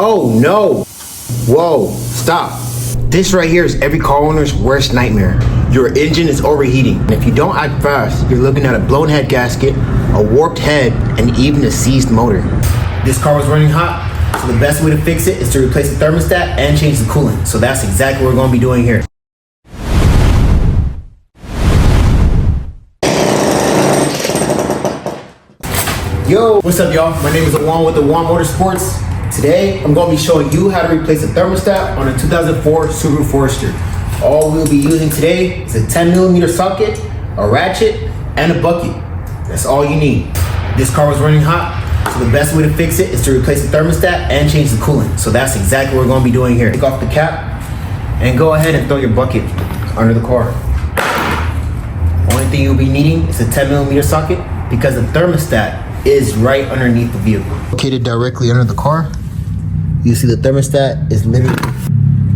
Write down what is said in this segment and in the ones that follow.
Oh no! Whoa, stop. This right here is every car owner's worst nightmare. Your engine is overheating. And if you don't act fast, you're looking at a blown head gasket, a warped head, and even a seized motor. This car was running hot, so the best way to fix it is to replace the thermostat and change the coolant. So that's exactly what we're going to be doing here. Yo, what's up y'all? My name is Awan with Awan Motorsports. Today, I'm going to be showing you how to replace a thermostat on a 2004 Subaru Forester. All we'll be using today is a 10mm socket, a ratchet, and a bucket. That's all you need. This car was running hot, so the best way to fix it is to replace the thermostat and change the coolant. So that's exactly what we're going to be doing here. Take off the cap and go ahead and throw your bucket under the car. Only thing you'll be needing is a 10mm socket because the thermostat is right underneath the vehicle. Located directly under the car, you see the thermostat is literally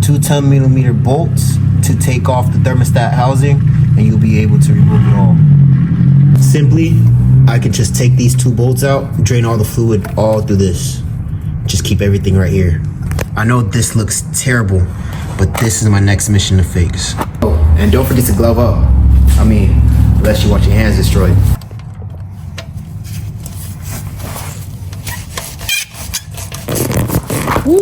2 10mm bolts to take off the thermostat housing, and you'll be able to remove it all. Simply, I can just take these 2 bolts out, drain all the fluid all through this. Just keep everything right here. I know this looks terrible, but this is my next mission to fix. Oh, and don't forget to glove up. I mean, unless you want your hands destroyed. Woo.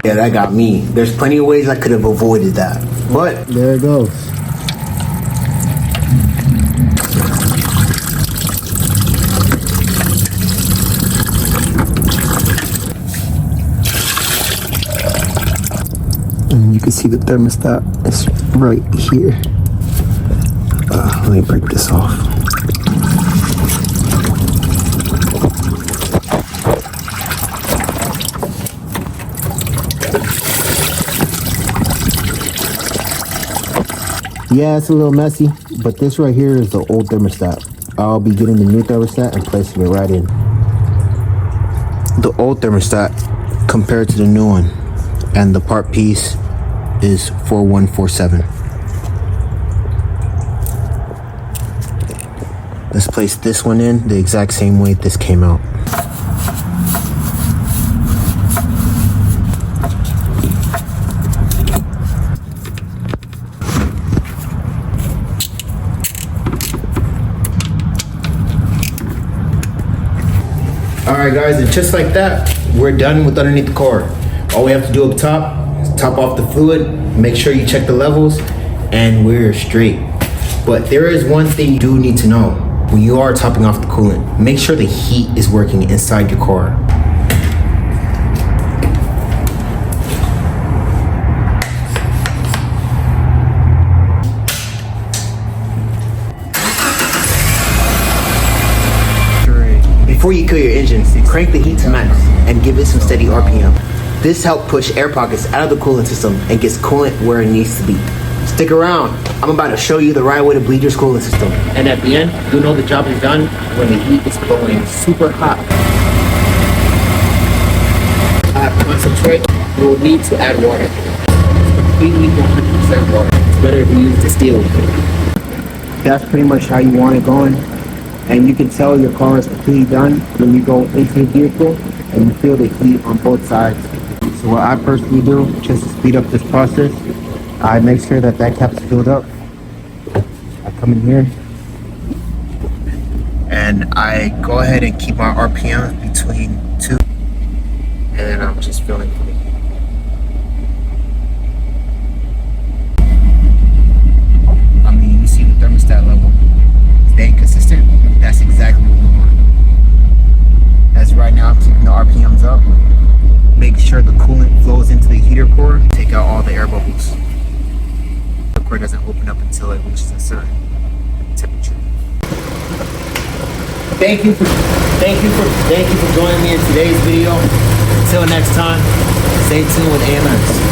Yeah, that got me. There's plenty of ways I could have avoided that, but there it goes. And you can see the thermostat is right here. Let me break this off. Yeah, it's a little messy, but this right here is the old thermostat. I'll be getting the new thermostat and placing it right in. The old thermostat compared to the new one, and the part piece is 4147. Let's place this one in the exact same way this came out. Alright guys, and just like that, we're done with underneath the car. All we have to do up top is top off the fluid, make sure you check the levels, and we're straight. But there is one thing you do need to know. When you are topping off the coolant, make sure the heat is working inside your car. Before you kill your engine, crank the heat to max and give it some steady RPM. This helps push air pockets out of the coolant system and gets coolant where it needs to be. Stick around, I'm about to show you the right way to bleed your coolant system. And at the end, you'll know the job is done when the heat is blowing super hot. At concentrate, you will need to add water. Completely 100% water. It's better if you use distilled. That's pretty much how you want it going. And you can tell your car is completely done when you go into the vehicle and you feel the heat on both sides. So what I personally do, just to speed up this process, I make sure that cap's filled up. I come in here and I go ahead and keep my RPM between 2, and then I'm just filling for the heat. I mean, you see the thermostat level staying consistent. That's exactly what we want. As right now, I'm keeping the RPMs up. Make sure the coolant flows into the heater core. Take out all the air bubbles. The core doesn't open up until it reaches a certain temperature. Thank you for joining me in today's video. Until next time, stay tuned with AMS.